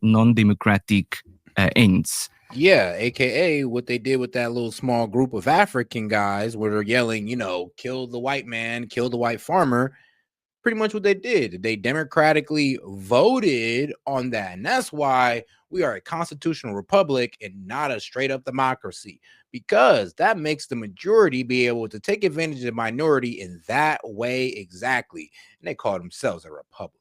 non-democratic ends. Yeah, aka what they did with that little small group of African guys where they're yelling, kill the white man, kill the white farmer. Pretty much what they did. They democratically voted on that. And that's why we are a constitutional republic and not a straight up democracy, because that makes the majority be able to take advantage of the minority in that way exactly. And they call themselves a republic.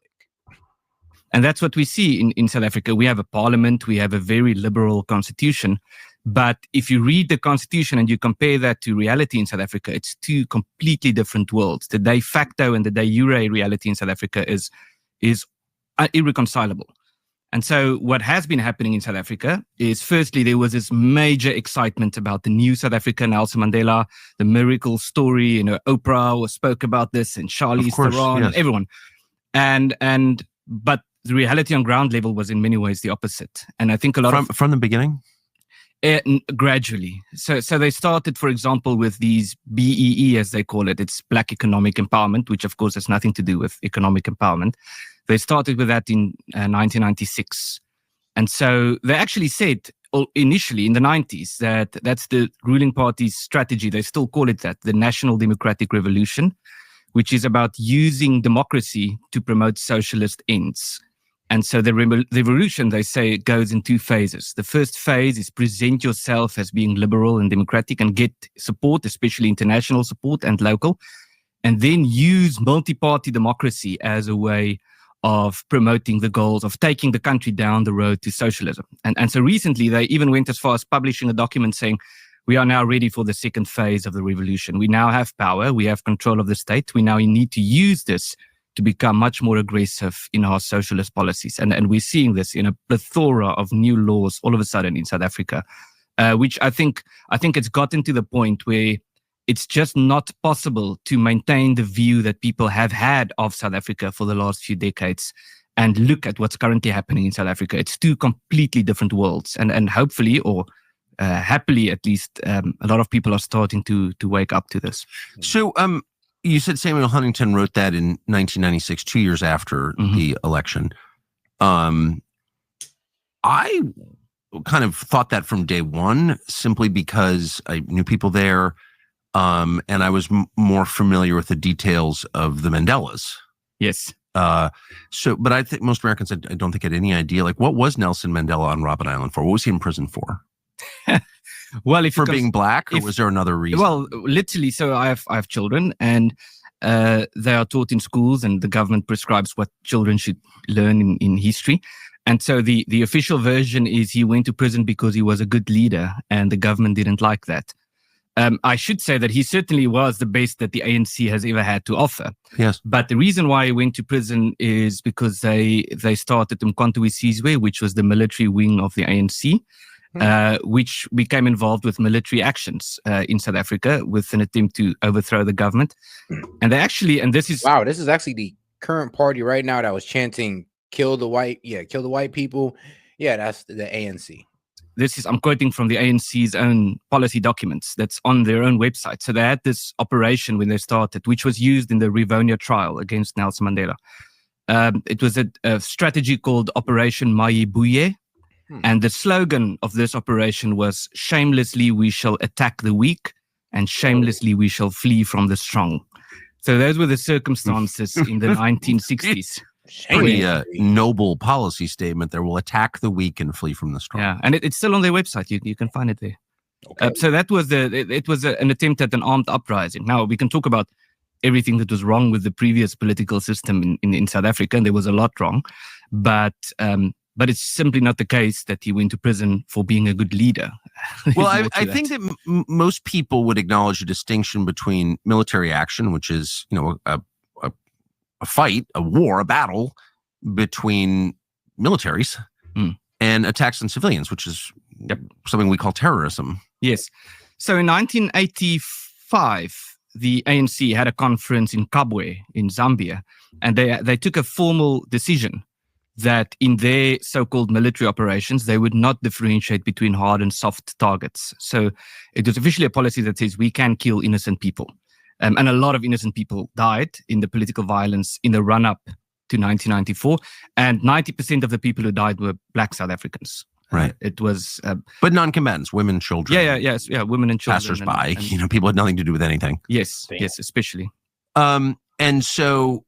And that's what we see in South Africa. We have a parliament, we have a very liberal constitution. But if you read the constitution and you compare that to reality in South Africa, it's two completely different worlds. The de facto and the de jure reality in South Africa is irreconcilable. And so what has been happening in South Africa is, firstly, there was this major excitement about the new South Africa, Nelson Mandela, the miracle story. Oprah spoke about this, and Charlize Theron, and everyone. But the reality on ground level was in many ways the opposite. And I think a lot from the beginning? Gradually. So they started, for example, with these BEE, as they call it. It's Black Economic Empowerment, which of course has nothing to do with economic empowerment. They started with that in 1996. And so they actually said initially in the 90s that that's the ruling party's strategy. They still call it that, the National Democratic Revolution, which is about using democracy to promote socialist ends. And so the revolution, they say, goes in two phases. The first phase is present yourself as being liberal and democratic and get support, especially international support and local, and then use multi-party democracy as a way of promoting the goals of taking the country down the road to socialism. And so recently, they even went as far as publishing a document saying, we are now ready for the second phase of the revolution. We now have power. We have control of the state. We now need to use this to become much more aggressive in our socialist policies. And we're seeing this in a plethora of new laws all of a sudden in South Africa, which I think it's gotten to the point where it's just not possible to maintain the view that people have had of South Africa for the last few decades and look at what's currently happening in South Africa. It's two completely different worlds. And hopefully, or happily at least, a lot of people are starting to wake up to this. So, you said Samuel Huntington wrote that in 1996, 2 years after the election. I kind of thought that from day one, simply because I knew people there, and I was more familiar with the details of the Mandelas. Yes. But I think most Americans, I don't think, had any idea. Like, what was Nelson Mandela on Robben Island for? What was he in prison for? Well, being black, or was there another reason? Well, literally. So I have children, and they are taught in schools, and the government prescribes what children should learn in history. And so the official version is he went to prison because he was a good leader, and the government didn't like that. I should say that he certainly was the best that the ANC has ever had to offer. Yes. But the reason why he went to prison is because they started Umkhonto weSizwe, which was the military wing of the ANC. Which became involved with military actions in South Africa with an attempt to overthrow the government. And this is actually the current party right now that was chanting kill the white people. Yeah, that's the ANC. I'm quoting from the ANC's own policy documents that's on their own website. So they had this operation when they started, which was used in the Rivonia trial against Nelson Mandela. It was a strategy called Operation Mayibuye. And the slogan of this operation was, shamelessly we shall attack the weak, and shamelessly we shall flee from the strong. So those were the circumstances in the 1960s. Pretty noble policy statement there. Will attack the weak and flee from the strong. Yeah, and it's still on their website. You can find it there. Okay. So that was an attempt at an armed uprising. Now, we can talk about everything that was wrong with the previous political system in South Africa, and there was a lot wrong. But it's simply not the case that he went to prison for being a good leader. Well, I think that most people would acknowledge a distinction between military action, which is, a fight, a war, a battle between militaries, and attacks on civilians, which is something we call terrorism. Yes. So in 1985, the ANC had a conference in Kabwe in Zambia, and they took a formal decision that in their so-called military operations, they would not differentiate between hard and soft targets. So it was officially a policy that says we can kill innocent people. And a lot of innocent people died in the political violence in the run-up to 1994, and 90% of the people who died were Black South Africans. Right. It was, but non-combatants, women, children. Yeah, women and children. Passers-by, people had nothing to do with anything. Yes, especially. And so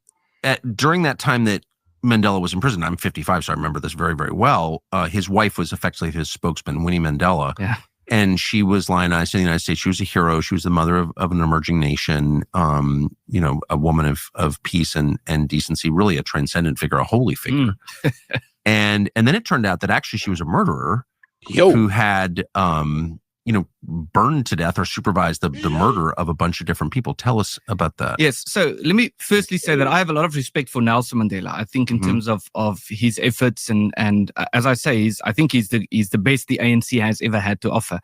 during that time that Mandela was in prison, I'm 55, so I remember this very, very well. His wife was effectively his spokesman, Winnie Mandela. Yeah. And she was lionized in the United States. She was a hero. She was the mother of an emerging nation, a woman of peace and decency, really a transcendent figure, a holy figure. And then it turned out that actually she was a murderer who had, burned to death or supervised the murder of a bunch of different people. Tell us about that. Yes. So let me firstly say that I have a lot of respect for Nelson Mandela. I think in terms of his efforts and as I say, I think he's the best the ANC has ever had to offer.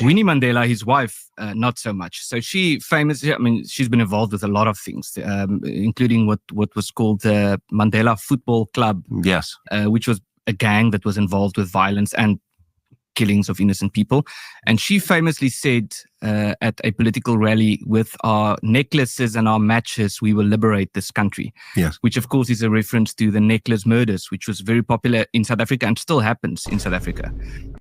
Winnie Mandela, his wife, not so much. So she's been involved with a lot of things, including what was called the Mandela Football Club. Yes. Which was a gang that was involved with violence and killings of innocent people. And she famously said at a political rally, with our necklaces and our matches, we will liberate this country. Yes. Which, of course, is a reference to the necklace murders, which was very popular in South Africa and still happens in South Africa.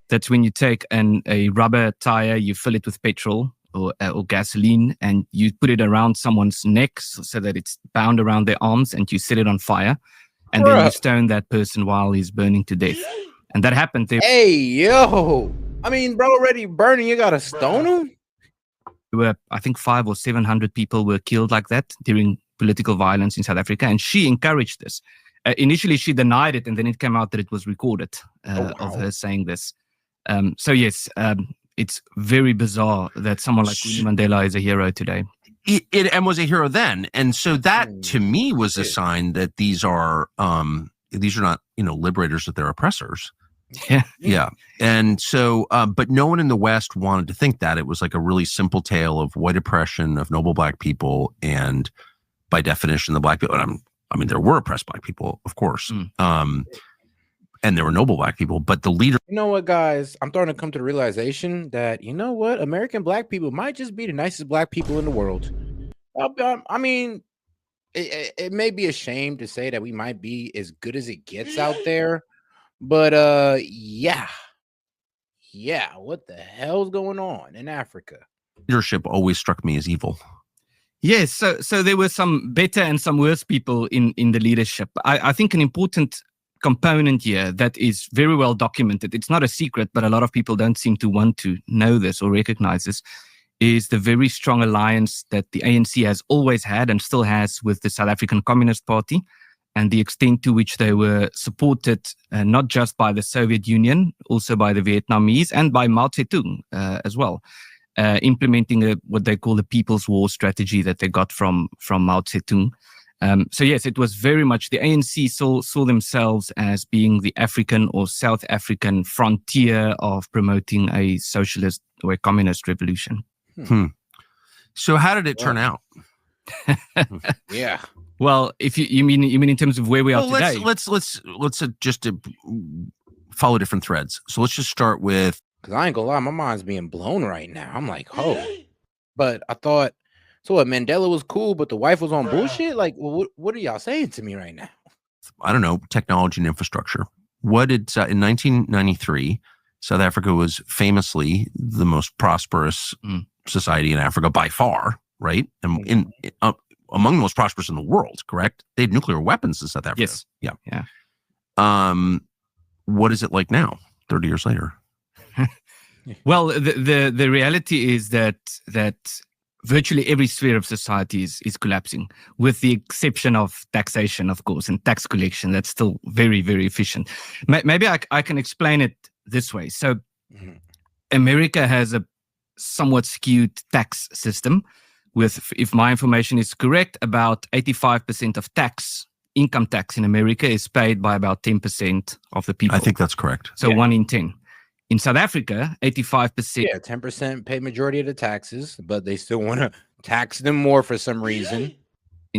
That's when you take a rubber tire, you fill it with petrol or gasoline, and you put it around someone's neck so that it's bound around their arms, and you set it on fire. And then you stone that person while he's burning to death. And that happened there. Hey, yo. I mean, bro, already burning, you gotta stone him? There were, I think, 500 or 700 people were killed like that during political violence in South Africa. And she encouraged this. Initially, she denied it, and then it came out that it was recorded of her saying this. So, yes, it's very bizarre that someone like Winnie Mandela is a hero today. And was a hero then. And so that, to me, was a sign that these are not, liberators, that they're oppressors. Yeah. Yeah. And so, but no one in the West wanted to think that. It was like a really simple tale of white oppression of noble Black people. And by definition, the Black people, there were oppressed Black people, of course. And there were noble Black people, but the leader. You know what, guys? I'm starting to come to the realization that, American Black people might just be the nicest Black people in the world. It may be a shame to say that we might be as good as it gets out there. But yeah, what the hell's going on in Africa? Leadership always struck me as evil. Yes, so there were some better and some worse people in the leadership. I think an important component here that is very well documented, it's not a secret, but a lot of people don't seem to want to know this or recognize this, is the very strong alliance that the ANC has always had and still has with the South African Communist Party, and the extent to which they were supported not just by the Soviet Union, also by the Vietnamese and by Mao Zedong as well, implementing what they call the People's War strategy that they got from Mao Zedong. So yes, it was very much the ANC saw themselves as being the African or South African frontier of promoting a socialist or a communist revolution. So how did it turn out? Yeah. Well, if you mean in terms of where we are today, let's just follow different threads. So let's just start with, because I ain't gonna lie, my mind's being blown right now. I'm like, but I thought, so what? Mandela was cool, but the wife was on bullshit. Like, what are y'all saying to me right now? I don't know, technology and infrastructure. What did in 1993, South Africa was famously the most prosperous society in Africa by far, right? And among the most prosperous in the world, correct? They had nuclear weapons in South Africa. Yes. Yeah. What is it like now, 30 years later? Well, the reality is that virtually every sphere of society is collapsing, with the exception of taxation, of course, and tax collection. That's still very, very efficient. Maybe I can explain it this way. So America has a somewhat skewed tax system with, if my information is correct, about 85% of income tax in America is paid by about 10% of the people. I think that's correct. So 1 in 10. In South Africa, 85%. Yeah, 10% pay majority of the taxes, but they still want to tax them more for some reason.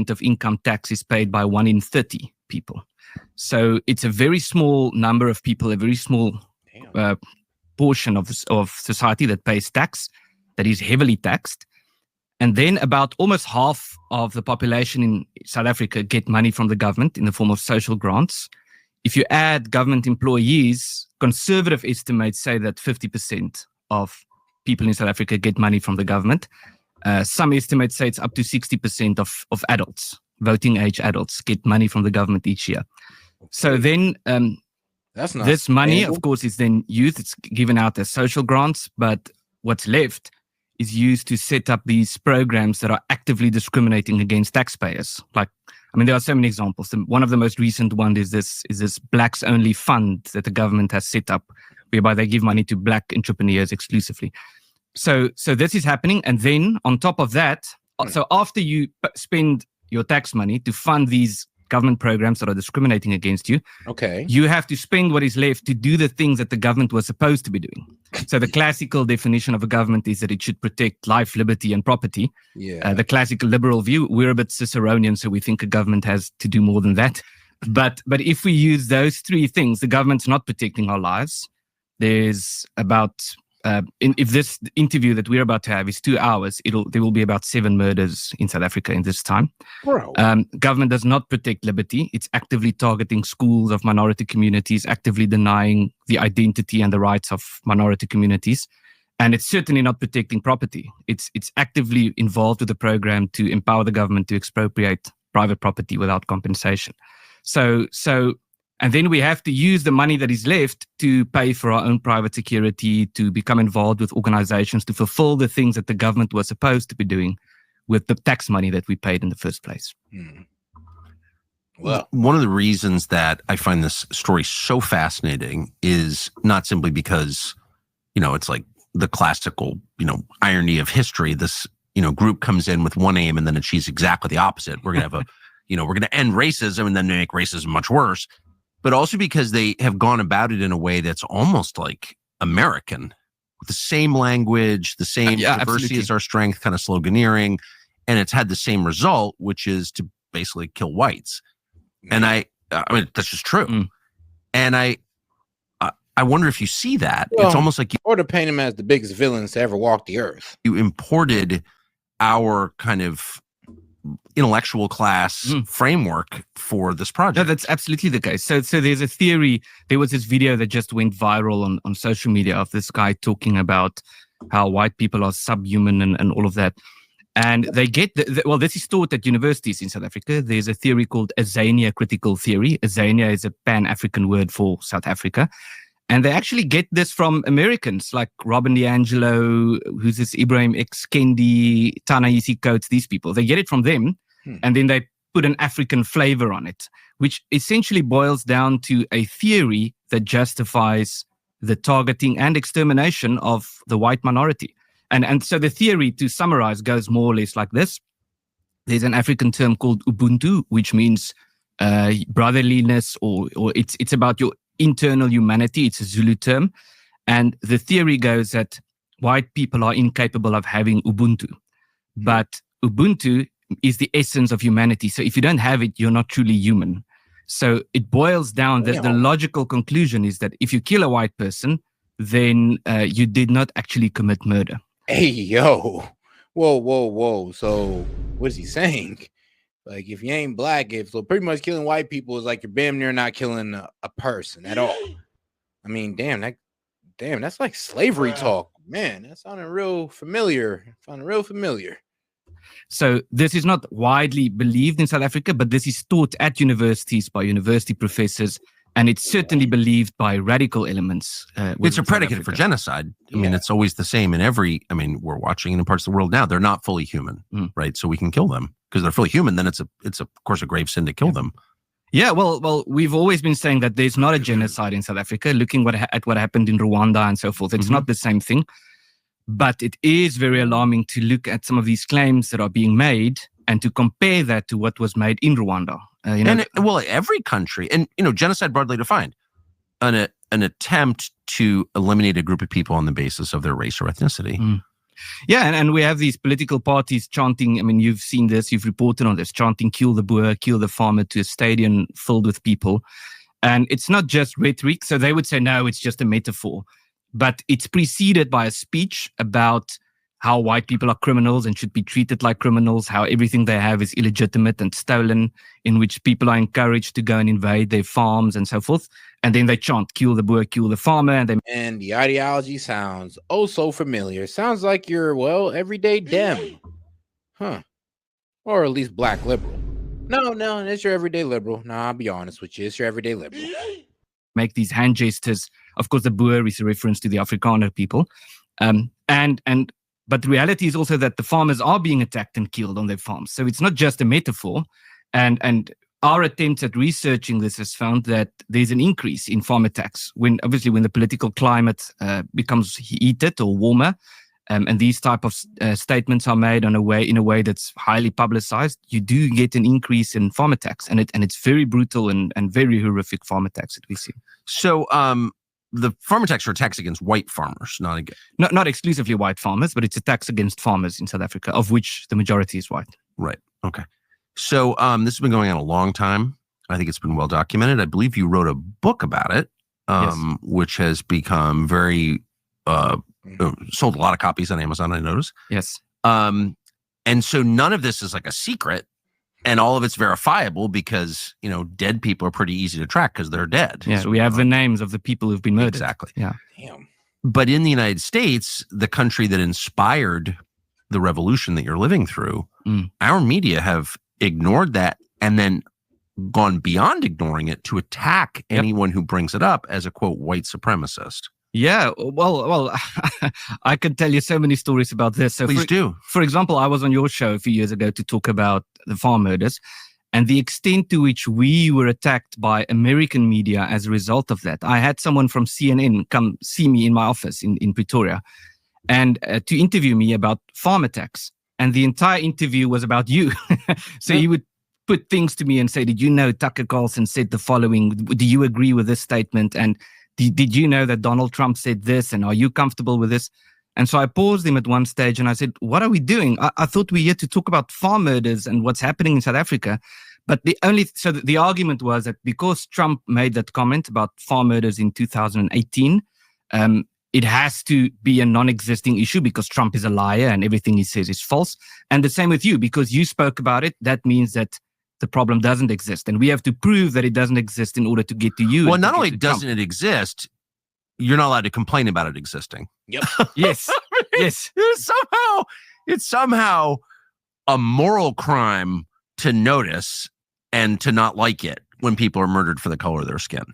Of income tax is paid by 1 in 30 people. So it's a very small number of people, a very small portion of society that pays tax, that is heavily taxed. And then about almost half of the population in South Africa get money from the government in the form of social grants. If you add government employees, conservative estimates say that 50% of people in South Africa get money from the government. Some estimates say it's up to 60% of adults, voting age adults, get money from the government each year. Okay. So then that's not this money, of course, is then used. It's given out as social grants, but what's left is used to set up these programs that are actively discriminating against taxpayers. There are so many examples. One of the most recent ones is this Blacks Only Fund that the government has set up, whereby they give money to Black entrepreneurs exclusively. So this is happening. And then on top of that, so after you spend your tax money to fund these government programs that are discriminating against you, okay, you have to spend what is left to do the things that the government was supposed to be doing. So the classical definition of a government is that it should protect life, liberty, and property. Yeah. The classical liberal view, we're a bit Ciceronian, so we think a government has to do more than that. But if we use those three things, the government's not protecting our lives. There's about if this interview that we're about to have is 2 hours, there will be about 7 murders in South Africa in this time. Bro. Government does not protect liberty. It's actively targeting schools of minority communities, actively denying the identity and the rights of minority communities. And it's certainly not protecting property. It's actively involved with the program to empower the government to expropriate private property without compensation. And then we have to use the money that is left to pay for our own private security, to become involved with organizations, to fulfill the things that the government was supposed to be doing with the tax money that we paid in the first place. Well, one of the reasons that I find this story so fascinating is not simply because, it's like the classical, irony of history. This, group comes in with one aim and then achieves exactly the opposite. We're going to have we're going to end racism and then make racism much worse. But also because they have gone about it in a way that's almost like American, with the same language, the same diversity absolutely. Is our strength kind of sloganeering. And it's had the same result, which is to basically kill whites. And I mean, that's just true. And I wonder if you see that. Well, it's almost like or to paint him as the biggest villains to ever walk the earth. You imported our kind of intellectual class framework for this project. No, that's absolutely the case. So there's a theory. There was this video that just went viral on social media of this guy talking about how white people are subhuman and all of that. And they get, this is taught at universities in South Africa. There's a theory called Azania critical theory. Azania is a Pan-African word for South Africa. And they actually get this from Americans like Robin DiAngelo, who's this Ibrahim X. Kendi, Ta-Nehisi Coates, these people. They get it from them, and then they put an African flavor on it, which essentially boils down to a theory that justifies the targeting and extermination of the white minority. And so the theory, to summarize, goes more or less like this. There's an African term called Ubuntu, which means brotherliness, or it's about your internal humanity. It's a Zulu term. And the theory goes that white people are incapable of having Ubuntu. But Ubuntu is the essence of humanity. So if you don't have it, you're not truly human. So it boils down that the logical conclusion is that if you kill a white person, then you did not actually commit murder. Hey, yo. Whoa. So what is he saying? Like, if you ain't black, so pretty much killing white people is like you're damn near not killing a person at all. I mean, that's like slavery talk. Man, that sounded real familiar. So this is not widely believed in South Africa, but this is taught at universities by university professors, and it's certainly believed by radical elements. It's a predicate for genocide. I mean, it's always the same in we're watching in parts of the world now. They're not fully human, right? So we can kill them because they're fully human. Then it's of course a grave sin to kill them. Yeah, well, we've always been saying that there's not a genocide in South Africa. Looking at what happened in Rwanda and so forth, it's not the same thing. But it is very alarming to look at some of these claims that are being made and to compare that to what was made in Rwanda. Every country, and genocide broadly defined, an attempt to eliminate a group of people on the basis of their race or ethnicity. Yeah, and we have these political parties chanting. I mean, you've seen this, you've reported on this, chanting "kill the Boer, kill the farmer" to a stadium filled with people. And it's not just rhetoric. So they would say, no, it's just a metaphor. But it's preceded by a speech about how white people are criminals and should be treated like criminals, how everything they have is illegitimate and stolen, in which people are encouraged to go and invade their farms and so forth. And then they chant, kill the boer, kill the farmer. And the ideology sounds oh so familiar. Sounds like you're, well, everyday Dem. Huh. Or at least black liberal. No, it's your everyday liberal. No, I'll be honest with you. It's your everyday liberal. Make these hand gestures. Of course, the boer is a reference to the Afrikaner people. But the reality is also that the farmers are being attacked and killed on their farms. So it's not just a metaphor. And our attempts at researching this has found that there's an increase in farm attacks when the political climate becomes heated or warmer, and these type of statements are made in a way that's highly publicized. You do get an increase in farm attacks, and it's very brutal and very horrific farm attacks that we see. So, the farm attacks are attacks against white farmers, not exclusively white farmers, but it's attacks against farmers in South Africa, of which the majority is white. Right. Okay. So this has been going on a long time. I think it's been well documented. I believe you wrote a book about it, yes. Which has become very sold a lot of copies on Amazon, I noticed. Yes. And so none of this is like a secret. And all of it's verifiable because, dead people are pretty easy to track because they're dead. Yeah, so we have the names of the people who've been murdered. Exactly. Yeah. Damn. But in the United States, the country that inspired the revolution that you're living through, our media have ignored that and then gone beyond ignoring it to attack anyone who brings it up as a, quote, white supremacist. Yeah, well, I could tell you so many stories about this. So Please do. For example, I was on your show a few years ago to talk about the farm murders and the extent to which we were attacked by American media as a result of that. I had someone from CNN come see me in my office in Pretoria and to interview me about farm attacks. And the entire interview was about you. So he would put things to me and say, did you know Tucker Carlson said the following? Do you agree with this statement? And did you know that Donald Trump said this? And are you comfortable with this? And so I paused him at one stage and I said, what are we doing? I thought we were here to talk about farm murders and what's happening in South Africa. But the argument was that because Trump made that comment about farm murders in 2018, it has to be a non-existing issue because Trump is a liar and everything he says is false. And the same with you, because you spoke about it, that means that the problem doesn't exist. And we have to prove that it doesn't exist in order to get to you. Well, not only doesn't it exist, you're not allowed to complain about it existing. Yep. Yes. Yes. It's somehow a moral crime to notice and to not like it when people are murdered for the color of their skin.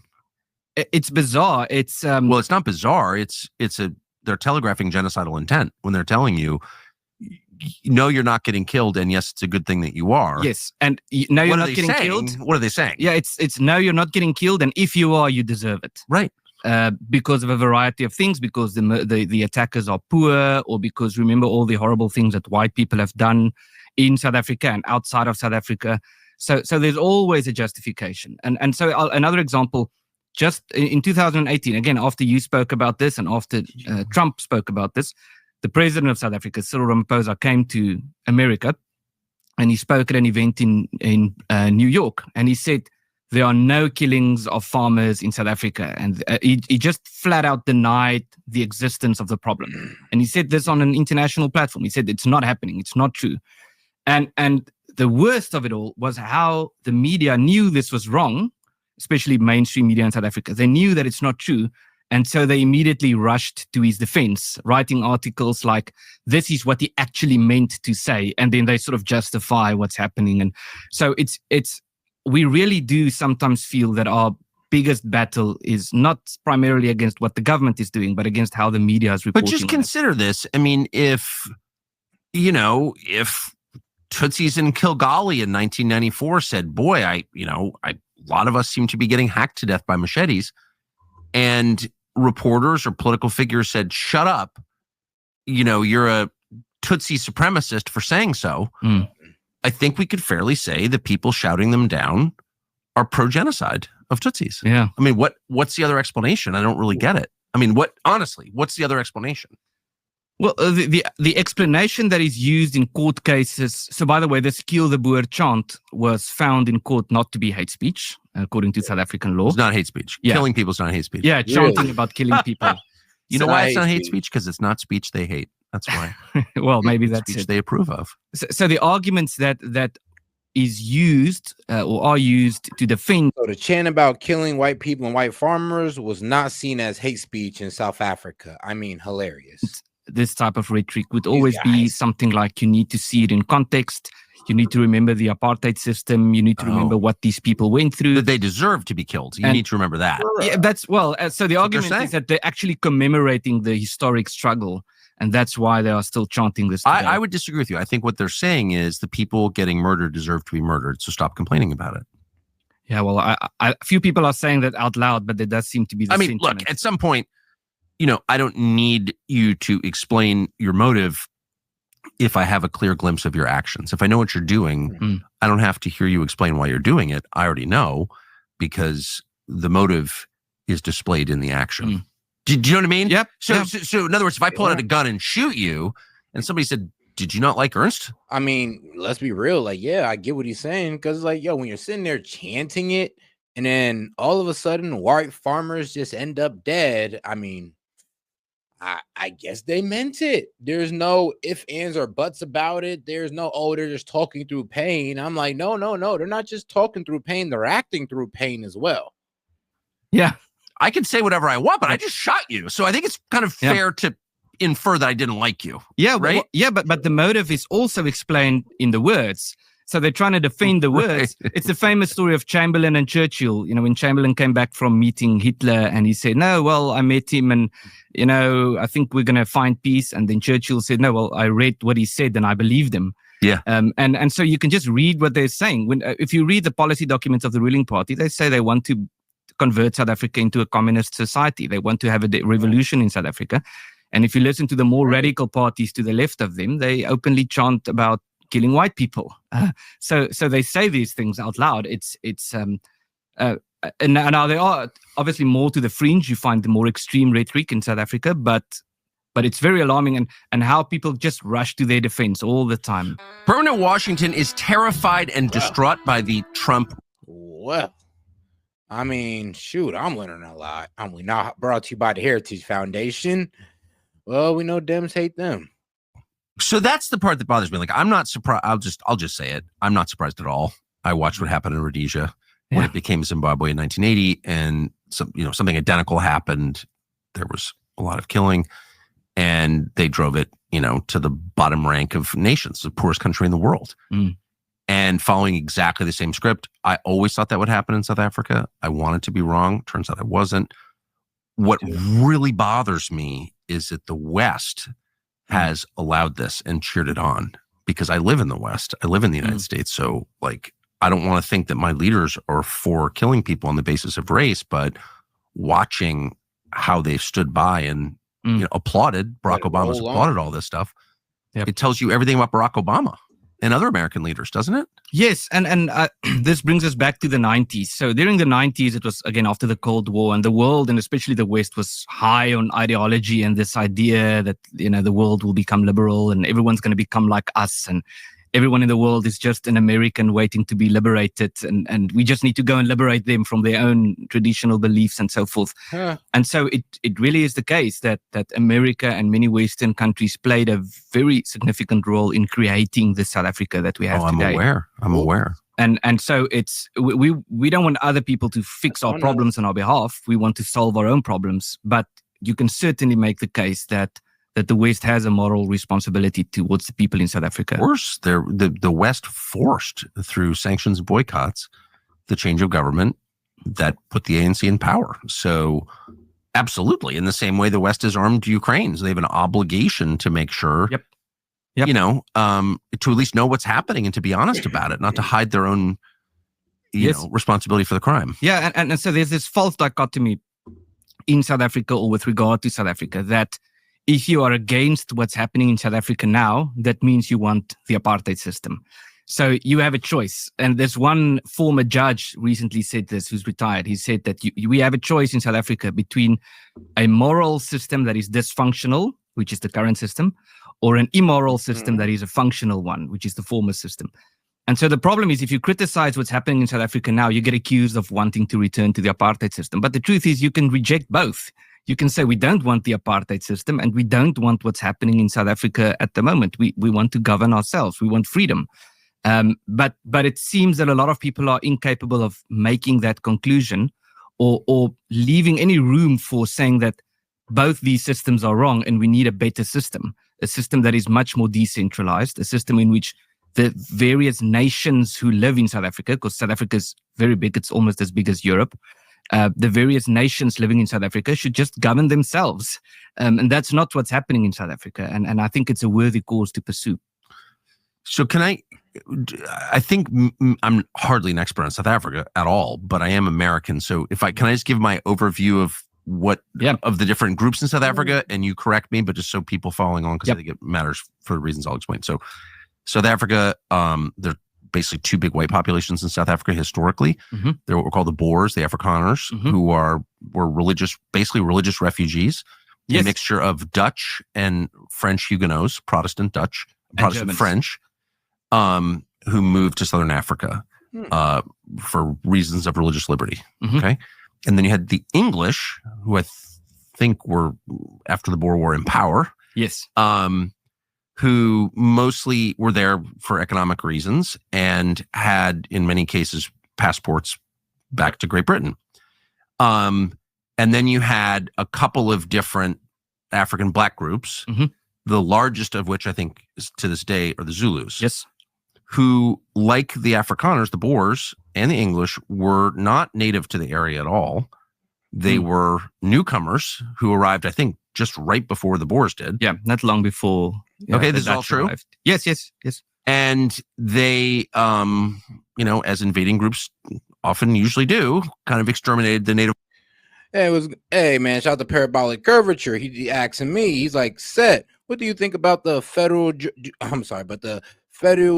It's bizarre. It's well, it's not bizarre. They're telegraphing genocidal intent when they're telling you, no, you're not getting killed, and yes, it's a good thing that you are. Yes, and no, you're not getting killed. What are they saying? Yeah, it's no, you're not getting killed, and if you are, you deserve it. Right. Because of a variety of things, because the attackers are poor, or because remember all the horrible things that white people have done in South Africa and outside of South Africa. So there's always a justification. And so another example, just in 2018, again, after you spoke about this and after Trump spoke about this, the president of South Africa, Cyril Ramaphosa, came to America and he spoke at an event in New York. And he said, there are no killings of farmers in South Africa. And he just flat out denied the existence of the problem. And he said this on an international platform. He said, it's not happening. It's not true. And the worst of it all was how the media knew this was wrong, especially mainstream media in South Africa. They knew that it's not true. And so they immediately rushed to his defense, writing articles like, this is what he actually meant to say. And then they sort of justify what's happening. And so we really do sometimes feel that our biggest battle is not primarily against what the government is doing, but against how the media is reporting. But just consider this. I mean, if Tootsies in Kilgallee in 1994 said, boy, a lot of us seem to be getting hacked to death by machetes, and reporters or political figures said, shut up, you're a Tootsie supremacist for saying so. I think we could fairly say the people shouting them down are pro-genocide of Tutsis. Yeah. I mean, what's the other explanation? I don't really get it. I mean, what's the other explanation? Well, the explanation that is used in court cases. So, by the way, this kill the boer chant was found in court not to be hate speech, according to South African law. It's not hate speech. Yeah. Killing people is not hate speech. Yeah, chanting about killing people. You know why it's not hate speech? Because it's not speech they hate. That's why. Well, maybe that's speech it. they approve of. So the arguments that is used or are used to defend. So the chant about killing white people and white farmers was not seen as hate speech in South Africa. I mean, hilarious. This type of rhetoric would always be something like, you need to see it in context. You need to remember the apartheid system. You need to remember what these people went through. That they deserve to be killed. You need to remember that. Yeah, that's so the argument is that they're actually commemorating the historic struggle. And that's why they are still chanting this today. I would disagree with you. I think what they're saying is the people getting murdered deserve to be murdered. So stop complaining about it. Yeah, well, a few people are saying that out loud, but there does seem to be the sentiment. Look, at some point, I don't need you to explain your motive if I have a clear glimpse of your actions. If I know what you're doing, I don't have to hear you explain why you're doing it. I already know because the motive is displayed in the action. Do you know what I mean? Yep. So in other words, if I pull out a gun and shoot you and somebody said, did you not like Ernst? I mean, let's be real. Like, yeah, I get what he's saying. Because like, yo, when you're sitting there chanting it and then all of a sudden white farmers just end up dead. I mean, I guess they meant it. There's no ifs, ands, or buts about it. There's no, they're just talking through pain. I'm like, no. They're not just talking through pain. They're acting through pain as well. Yeah. I can say whatever I want, but I just shot you. So I think it's kind of fair to infer that I didn't like you. Yeah, right? But the motive is also explained in the words. So they're trying to defend the words. Right. It's the famous story of Chamberlain and Churchill. When Chamberlain came back from meeting Hitler and he said, no, well, I met him and, I think we're going to find peace. And then Churchill said, no, well, I read what he said and I believed him. Yeah. And so you can just read what they're saying. If you read the policy documents of the ruling party, they say they want to convert South Africa into a communist society. They want to have a revolution in South Africa. And if you listen to the more radical parties to the left of them, they openly chant about killing white people. So they say these things out loud. And now they are obviously more to the fringe. You find the more extreme rhetoric in South Africa, but it's very alarming and how people just rush to their defense all the time. Permanent Washington is terrified and distraught by the Trump. Well, I mean, shoot, I'm learning a lot. We not brought to you by the Heritage Foundation. Well, we know Dems hate them. So that's the part that bothers me. Like, I'm not surprised. I'll just say it. I'm not surprised at all. I watched what happened in Rhodesia when it became Zimbabwe in 1980, and something identical happened. There was a lot of killing, and they drove it, to the bottom rank of nations, the poorest country in the world. And following exactly the same script. I always thought that would happen in South Africa. I wanted to be wrong. Turns out I wasn't. What really bothers me is that the West has allowed this and cheered it on, because I live in the West. I live in the United States. So I don't want to think that my leaders are for killing people on the basis of race, but watching how they've stood by and applauded, Barack Obama's applauded all this stuff. It tells you everything about Barack Obama and other American leaders, doesn't it? Yes, and this brings us back to the 90s. So during the 90s, it was, again, after the Cold War, and the world, and especially the West, was high on ideology and this idea that, the world will become liberal and everyone's going to become like us, and everyone in the world is just an American waiting to be liberated, and we just need to go and liberate them from their own traditional beliefs and so forth. And so it really is the case that America and many Western countries played a very significant role in creating the South Africa that we have today. I'm aware. And so we don't want other people to fix our problems on our behalf. We want to solve our own problems. But you can certainly make the case that the West has a moral responsibility towards the people in South Africa. Worse, the West forced, through sanctions and boycotts, the change of government that put the ANC in power. So absolutely, in the same way the West has armed Ukraine, so they have an obligation to make sure, to at least know what's happening and to be honest about it, not to hide their own, responsibility for the crime. Yeah, and so there's this false dichotomy in South Africa, or with regard to South Africa, that if you are against what's happening in South Africa now, that means you want the apartheid system. So you have a choice. And there's one former judge recently said this, who's retired. He said that we have a choice in South Africa between a moral system that is dysfunctional, which is the current system, or an immoral system that is a functional one, which is the former system. And so the problem is, if you criticize what's happening in South Africa now, you get accused of wanting to return to the apartheid system. But the truth is, you can reject both. you can say we don't want the apartheid system and we don't want what's happening in South Africa at the moment. We want to govern ourselves. We want freedom. But it seems that a lot of people are incapable of making that conclusion or leaving any room for saying that both these systems are wrong and we need a better system, a system that is much more decentralized, a system in which the various nations who live in South Africa, because South Africa is very big, it's almost as big as Europe, the various nations living in South Africa should just govern themselves. And that's not what's happening in South Africa. And I think it's a worthy cause to pursue. So I think I'm hardly an expert on South Africa at all, but I am American. So can I just give my overview of of the different groups in South Africa, and you correct me, but just so people following on, because I think it matters for the reasons I'll explain. So South Africa, there are basically two big white populations in South Africa historically. Mm-hmm. They're what we call the Boers, the Afrikaners, mm-hmm. who were basically religious refugees, a mixture of Dutch and French Huguenots, Protestant Dutch, Protestant French, who moved to Southern Africa for reasons of religious liberty. Mm-hmm. Okay. And then you had the English, who I think were, after the Boer War, in power. Yes. Who mostly were there for economic reasons and had, in many cases, passports back to Great Britain. And then you had a couple of different African black groups, mm-hmm. the largest of which I think is, to this day, are the Zulus. Yes. Who, like the Afrikaners, the Boers, and the English, were not native to the area at all. They were newcomers who arrived, I think, just right before the Boers did. Yeah, not long before. Okay, this is all true? Arrived. Yes. And they, as invading groups often usually do, kind of exterminated the native. Hey, man, shout out to Parabolic Curvature. He asking me, he's like, S.E.T, what do you think about the federal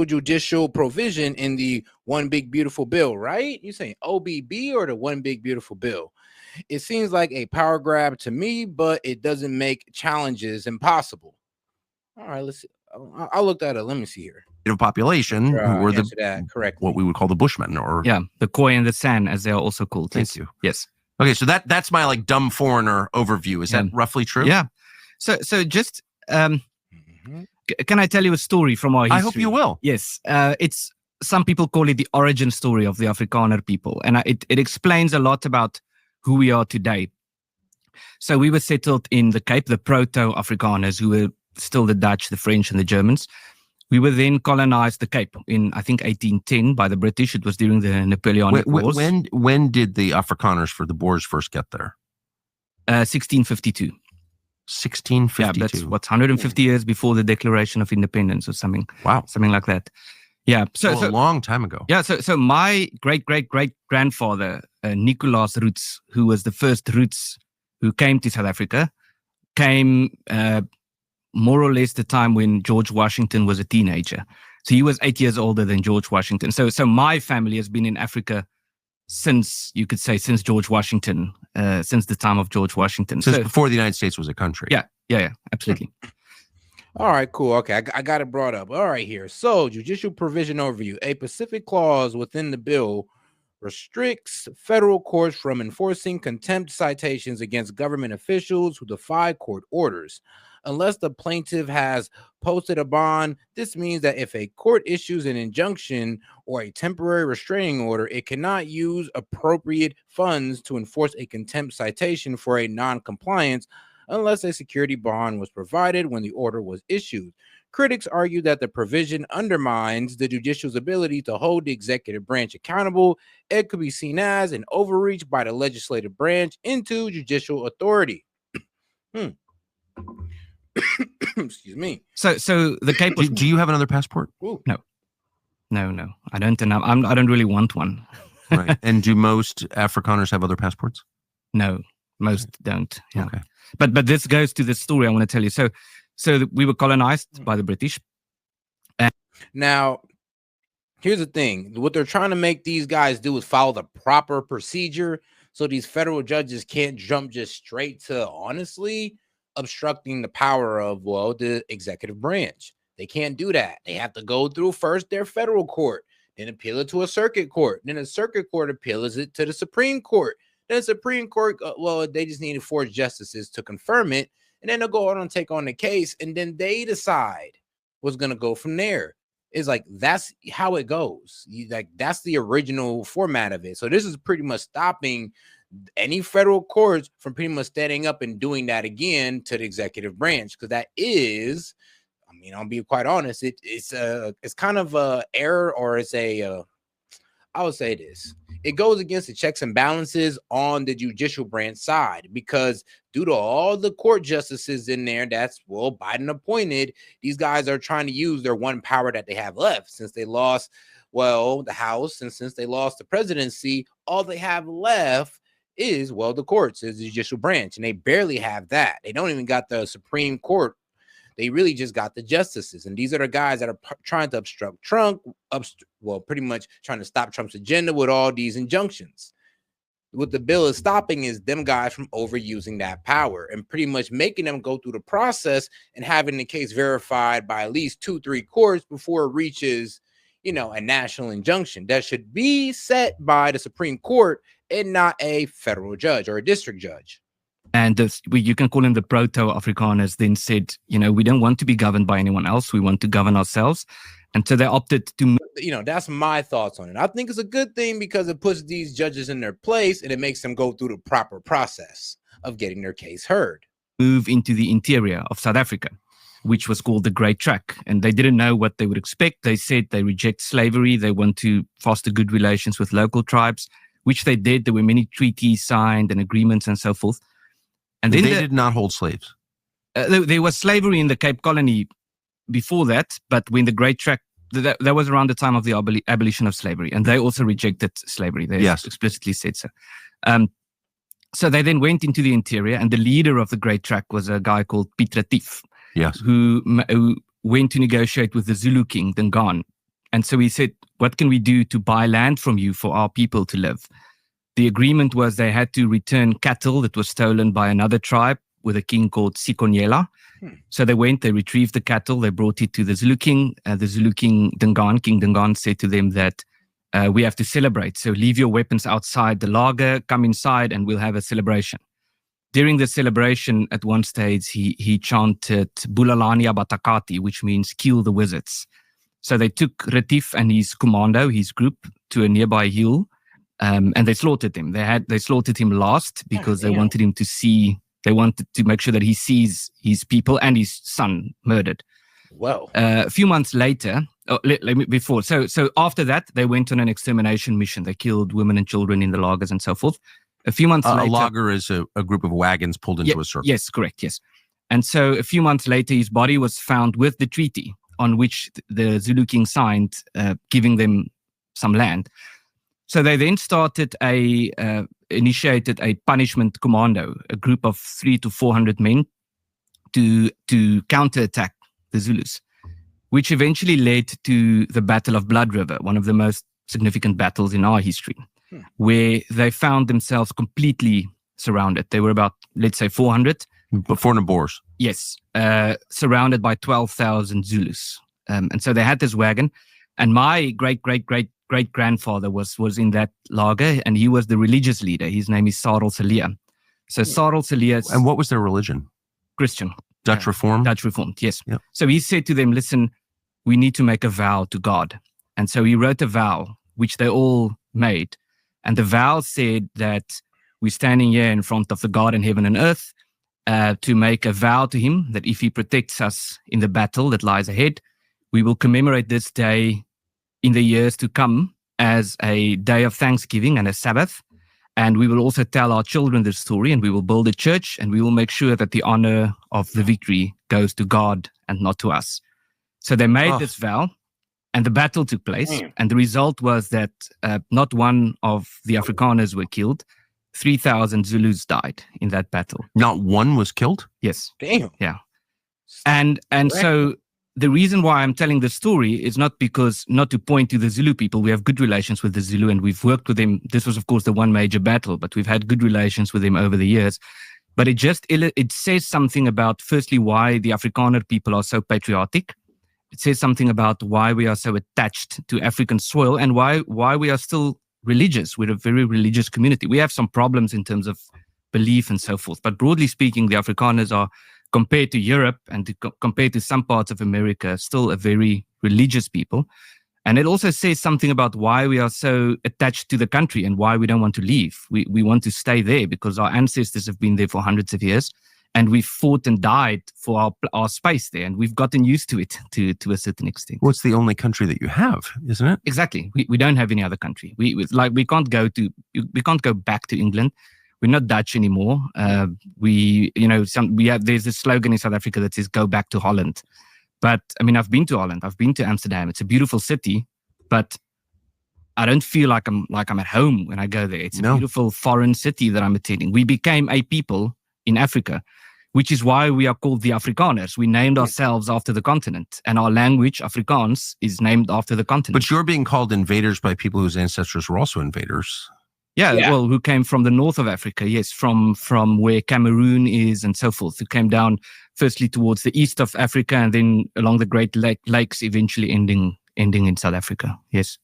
judicial provision in the One Big Beautiful Bill, right? You saying OBB or the One Big Beautiful Bill? It seems like a power grab to me, but it doesn't make challenges impossible. All right, let's see. I'll look that up. Let me see here. Population who were what we would call the Bushmen, or the Khoi and the San, as they are also called. Thank you. Yes. Okay, so that's my like dumb foreigner overview. Is that roughly true? Yeah. So just can I tell you a story from our history? I hope you will. Yes. It's some people call it the origin story of the Afrikaner people, and it explains a lot about who we are today. So we were settled in the Cape, the Proto-Afrikaners, who were still the Dutch, the French, and the Germans. We were then colonized the Cape in, I think, 1810 by the British. It was during the Napoleonic Wars. When did the Afrikaners for the Boers first get there? 1652. 1652. Yeah, that's 150 years before the Declaration of Independence or something. Wow. Something like that. Yeah. So a long time ago. Yeah. So my great-great-great-grandfather, Nicolaas Roots, who was the first Roots who came to South Africa, came more or less the time when George Washington was a teenager. So he was 8 years older than George Washington. So my family has been in Africa since George Washington, since the time of George Washington. So before the United States was a country. Yeah, absolutely. All right, cool. Okay, I got it brought up. All right, here. So, judicial provision overview. A specific clause within the bill restricts federal courts from enforcing contempt citations against government officials who defy court orders. Unless the plaintiff has posted a bond, this means that if a court issues an injunction or a temporary restraining order, it cannot use appropriate funds to enforce a contempt citation for a non-compliance unless a security bond was provided when the order was issued. Critics argue that the provision undermines the judicial's ability to hold the executive branch accountable. It could be seen as an overreach by the legislative branch into judicial authority. Excuse me. So the Cape. Do you have another passport? Ooh. No. I don't. And I don't really want one. Right. And do most Afrikaners have other passports? No, most don't. Yeah. Okay. But this goes to the story I want to tell you. So we were colonized by the British. Now, here's the thing. What they're trying to make these guys do is follow the proper procedure. So these federal judges can't jump just straight to, honestly, obstructing the power of, the executive branch. They can't do that. They have to go through first their federal court, then appeal it to a circuit court. Then a circuit court appeals it to the Supreme Court. Then the Supreme Court, they just needed 4 justices to confirm it, and then they'll go on and take on the case, and then they decide what's going to go from there. It's like, that's how it goes. That's the original format of it. So this is pretty much stopping any federal courts from pretty much standing up and doing that again to the executive branch, because that is, I mean, I'll be quite honest, it's kind of a error, or it's a I would say this. It goes against the checks and balances on the judicial branch side, because due to all the court justices in there that's, Biden appointed, these guys are trying to use their one power that they have left since they lost, the House, and since they lost the presidency, all they have left is, the courts, is the judicial branch, and they barely have that. They don't even got the Supreme Court. They really just got the justices, and these are the guys that are trying to obstruct Trump, pretty much trying to stop Trump's agenda with all these injunctions. What the bill is stopping is them guys from overusing that power and pretty much making them go through the process and having the case verified by at least 2-3 courts before it reaches, a national injunction that should be set by the Supreme Court and not a federal judge or a district judge. And you can call them the proto-Afrikaners, then said, we don't want to be governed by anyone else. We want to govern ourselves. And so they opted to... that's my thoughts on it. I think it's a good thing because it puts these judges in their place and it makes them go through the proper process of getting their case heard. Move into the interior of South Africa, which was called the Great Track. And they didn't know what they would expect. They said they reject slavery. They want to foster good relations with local tribes, which they did. There were many treaties signed and agreements and so forth. And then they did not hold slaves. There was slavery in the Cape Colony before that, but when the Great Track, that was around the time of the abolition of slavery, and they also rejected slavery. They explicitly said so. So they then went into the interior, and the leader of the Great Track was a guy called Piet Retief, who went to negotiate with the Zulu king, Dingaan. And so he said, what can we do to buy land from you for our people to live? The agreement was they had to return cattle that was stolen by another tribe with a king called Sikonyela. So they went, they retrieved the cattle, they brought it to the Zulu king. The Zulu king, King Dingaan, said to them that we have to celebrate. So leave your weapons outside the laager, come inside, and we'll have a celebration. During the celebration, at one stage, he chanted Bulalania Batakati, which means kill the wizards. So they took Retief and his commando, his group, to a nearby hill. And they slaughtered him. They slaughtered him last because they wanted him to see. They wanted to make sure that he sees his people and his son murdered. Well, a few months later, before, so after that, they went on an extermination mission. They killed women and children in the lagers and so forth. A few months later, a lager is a group of wagons pulled into a circle. Yes, correct. Yes, and so a few months later, his body was found with the treaty on which the Zulu king signed, giving them some land. So they then initiated a punishment commando, a group of 300 to 400 men to counterattack the Zulus, which eventually led to the Battle of Blood River, one of the most significant battles in our history, where they found themselves completely surrounded. They were about, let's say, 400. Before the Boers. Yes, surrounded by 12,000 Zulus. And so they had this wagon, and my great-grandfather was in that laager, and he was the religious leader. His name is Sarel Salia. So Sarel Salia... And what was their religion? Christian. Dutch Reformed? Dutch Reformed, yes. Yep. So he said to them, listen, we need to make a vow to God. And so he wrote a vow, which they all made. And the vow said that we're standing here in front of the God in heaven and earth to make a vow to him that if he protects us in the battle that lies ahead, we will commemorate this day in the years to come as a day of thanksgiving and a Sabbath. And we will also tell our children this story, and we will build a church, and we will make sure that the honor of the victory goes to God and not to us. So they made this vow, and the battle took place. And the result was that not one of the Afrikaners were killed. 3,000 Zulus died in that battle. Not one was killed? Yes. Damn. Yeah. And so the reason why I'm telling this story is not to point to the Zulu people. We have good relations with the Zulu, and we've worked with them. This was, of course, the one major battle, but we've had good relations with them over the years. But it says something about, firstly, why the Afrikaner people are so patriotic. It says something about why we are so attached to African soil, and why we are still religious. We're a very religious community. We have some problems in terms of belief and so forth. But broadly speaking, the Afrikaners are, compared to Europe and compared to some parts of America, still a very religious people. And it also says something about why we are so attached to the country and why we don't want to leave. We want to stay there because our ancestors have been there for hundreds of years, and we've fought and died for our space there, and we've gotten used to it to a certain extent. Well, it's the only country that you have, isn't it? Exactly. We don't have any other country. We can't go back to England. We're not Dutch anymore. There's a slogan in South Africa that says "Go back to Holland." But I mean, I've been to Holland. I've been to Amsterdam. It's a beautiful city, but I don't feel like I'm at home when I go there. It's a beautiful foreign city that I'm attending. We became a people in Africa, which is why we are called the Afrikaners. We named ourselves after the continent, and our language, Afrikaans, is named after the continent. But you're being called invaders by people whose ancestors were also invaders. Yeah, well, who came from the north of Africa, yes, from where Cameroon is and so forth, who came down firstly towards the east of Africa and then along the Great Lakes, eventually ending in South Africa, yes.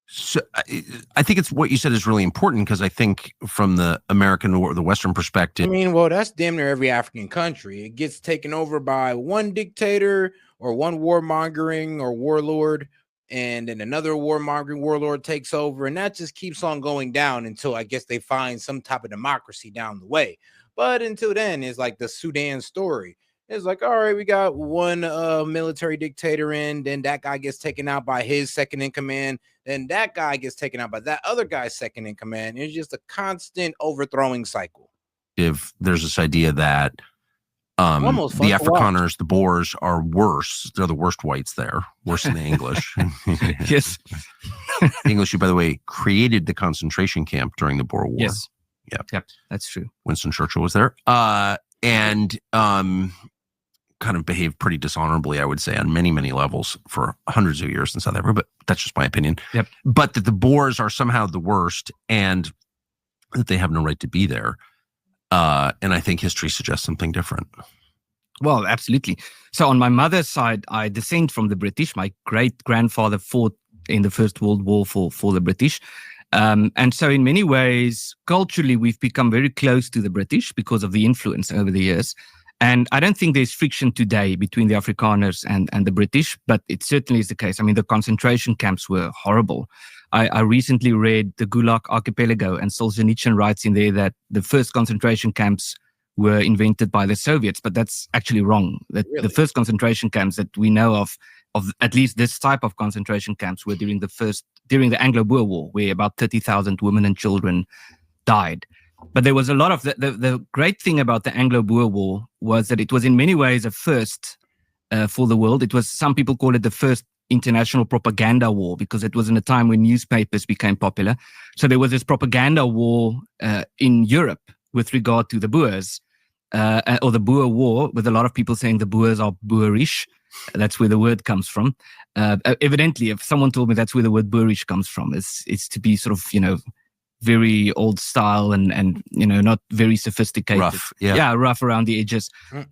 So I think it's what you said is really important, because I think from the American or the Western perspective. I mean, well, that's damn near every African country. It gets taken over by one dictator or one warmongering or warlord, and then another warmongering warlord takes over, and that just keeps on going down until I guess they find some type of democracy down the way. But until then, it's like the Sudan story. It's like, all right, we got one military dictator in, then that guy gets taken out by his second in command, then that guy gets taken out by that other guy's second in command. It's just a constant overthrowing cycle. If there's this idea that the Afrikaners, the Boers, are worse. They're the worst whites there, worse than the English. Yes. The English, who, by the way, created the concentration camp during the Boer War. Yes. Yeah. Yep, that's true. Winston Churchill was there. And kind of behaved pretty dishonorably, I would say, on many, many levels for hundreds of years in South Africa, but that's just my opinion. Yep. But that the Boers are somehow the worst and that they have no right to be there. And I think history suggests something different. Well, absolutely. So on my mother's side, I descend from the British. My great-grandfather fought in the First World War for the British. And so in many ways, culturally, we've become very close to the British because of the influence over the years. And I don't think there's friction today between the Afrikaners and the British, but it certainly is the case. I mean, the concentration camps were horrible. I recently read the Gulag Archipelago, and Solzhenitsyn writes in there that the first concentration camps were invented by the Soviets, but that's actually wrong. That Really? The first concentration camps that we know of at least this type of concentration camps were during the Anglo-Boer War, where about 30,000 women and children died. But there was a lot of the great thing about the Anglo-Boer War was that it was in many ways a first for the world. It was, some people call it the first international propaganda war, because it was in a time when newspapers became popular. So there was this propaganda war in Europe with regard to the Boers, or the Boer War, with a lot of people saying the Boers are Boerish. That's where the word comes from. Evidently, if someone told me that's where the word Boerish comes from, it's to be sort of, very old style and not very sophisticated. Rough, yeah. Rough around the edges.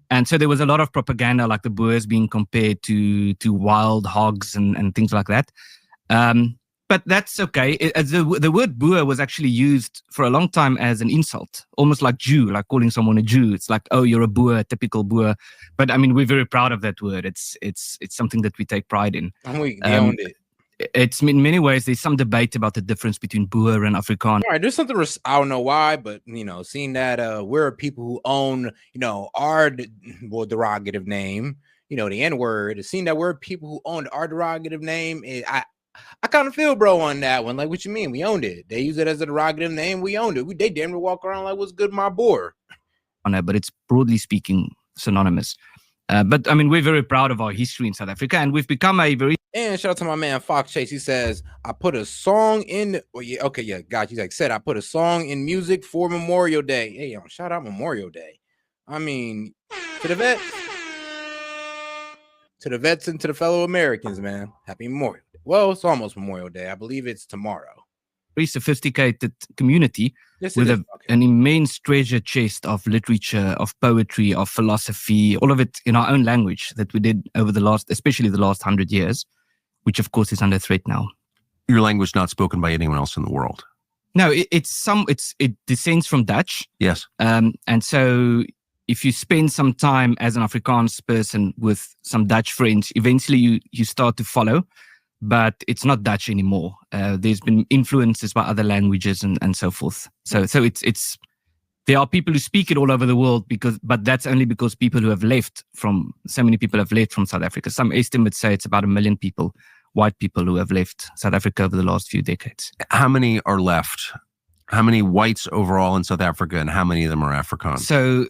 And so there was a lot of propaganda, like the Boers being compared to wild hogs and things like that. But that's okay. The word Boer was actually used for a long time as an insult, almost like Jew, like calling someone a Jew. It's like, oh, you're a Boer, typical Boer. But I mean, we're very proud of that word. It's something that we take pride in. And we owned it. It's in many ways, there's some debate about the difference between Boer and Afrikaner. All right, there's something, I don't know why, but seeing that we're people who own, our derogative name, the N-word, seeing that we're people who own our derogative name, I kind of feel bro on that one. Like, what you mean? We owned it. They use it as a derogative name. We owned it. They damn near walk around like, what's good, my Boer? But it's broadly speaking synonymous. But I mean, we're very proud of our history in South Africa, and we've become a very. And shout out to my man Fox Chase. He says, I put a song in. Got you. Like said, I put a song in music for Memorial Day. Hey, shout out Memorial Day. I mean, to the vets and to the fellow Americans, man. Happy Memorial Day. Well, it's almost Memorial Day. I believe it's tomorrow. Very sophisticated community with an immense treasure chest of literature, of poetry, of philosophy, all of it in our own language that we did over especially the last 100 years, which of course is under threat now. Your language not spoken by anyone else in the world? No, it descends from Dutch. Yes. And so if you spend some time as an Afrikaans person with some Dutch friends, eventually you start to follow, but it's not Dutch anymore. There's been influences by other languages and so forth. So it's there are people who speak it all over the world but that's only because so many people have left from South Africa. Some estimates say it's about 1 million people, white people, who have left South Africa over the last few decades. How many are left? How many whites overall in South Africa, and how many of them are Afrikaans?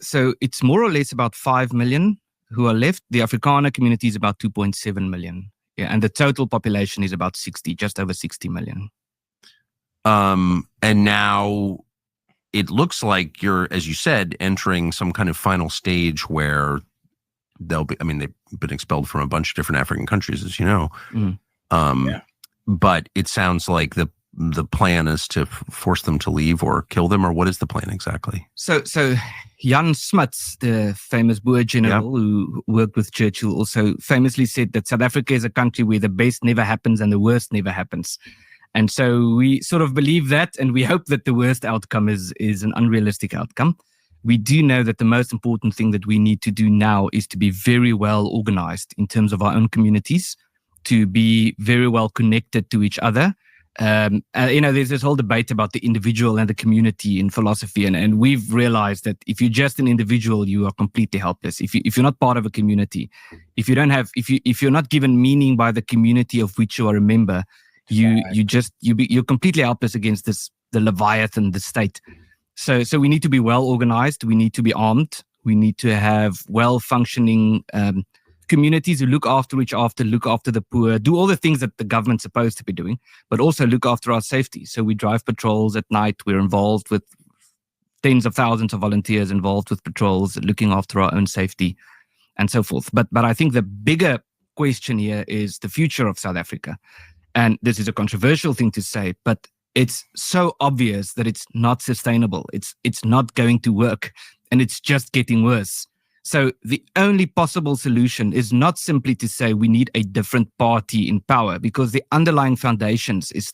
So it's more or less about 5 million who are left. The Afrikaner community is about 2.7 million. Yeah, and the total population is about just over 60 million. And now it looks like you're, as you said, entering some kind of final stage where they've been expelled from a bunch of different African countries, as you know. But it sounds like the plan is to force them to leave or kill them, or what is the plan exactly? So Jan Smuts, the famous Boer general who worked with Churchill, also famously said that South Africa is a country where the best never happens and the worst never happens. And so we sort of believe that, and we hope that the worst outcome is an unrealistic outcome. We do know that the most important thing that we need to do now is to be very well organized in terms of our own communities, to be very well connected to each other. There's this whole debate about the individual and the community in philosophy, and we've realized that if you're just an individual, you are completely helpless. If you're not part of a community, if you're not given meaning by the community of which you are a member, you're completely helpless against the Leviathan, the state. So we need to be well organized. We need to be armed. We need to have well functioning communities who look after each other, look after the poor, do all the things that the government's supposed to be doing, but also look after our safety. So we drive patrols at night. We're involved with tens of thousands of volunteers involved with patrols, looking after our own safety and so forth. But I think the bigger question here is the future of South Africa. And this is a controversial thing to say, but it's so obvious that it's not sustainable. It's not going to work, and it's just getting worse. So the only possible solution is not simply to say we need a different party in power, because the underlying foundations is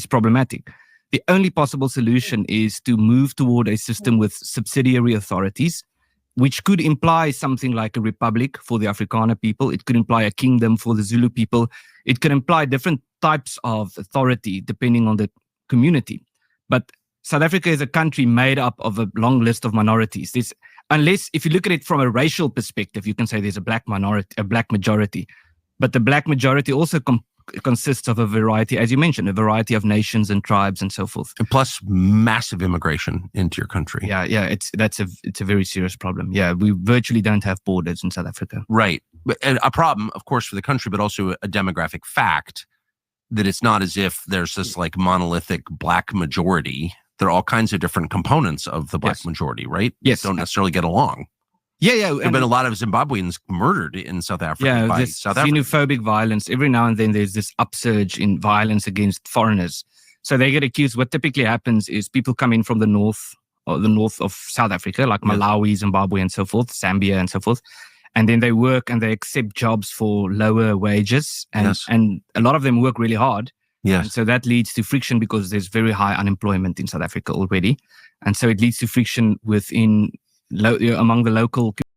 problematic. The only possible solution is to move toward a system with subsidiary authorities, which could imply something like a republic for the Afrikaner people. It could imply a kingdom for the Zulu people. It could imply different types of authority depending on the community. But South Africa is a country made up of a long list of minorities. Unless, if you look at it from a racial perspective, you can say there's a black majority. But the black majority also consists of a variety, as you mentioned, a variety of nations and tribes and so forth. And plus massive immigration into your country. Yeah, it's a very serious problem. Yeah, we virtually don't have borders in South Africa. Right. And a problem, of course, for the country, but also a demographic fact that it's not as if there's this like monolithic black majority. There are all kinds of different components of the black majority, right? Yes. Don't necessarily get along. Yeah. There have been a lot of Zimbabweans murdered in South Africa by South Africa. Xenophobic violence. Every now and then there's this upsurge in violence against foreigners. So they get accused. What typically happens is people come in from the north of South Africa, like Malawi, Zimbabwe, and so forth, Zambia, and so forth. And then they work and they accept jobs for lower wages. And a lot of them work really hard. Yes. And so that leads to friction because there's very high unemployment in South Africa already. And so it leads to friction among the local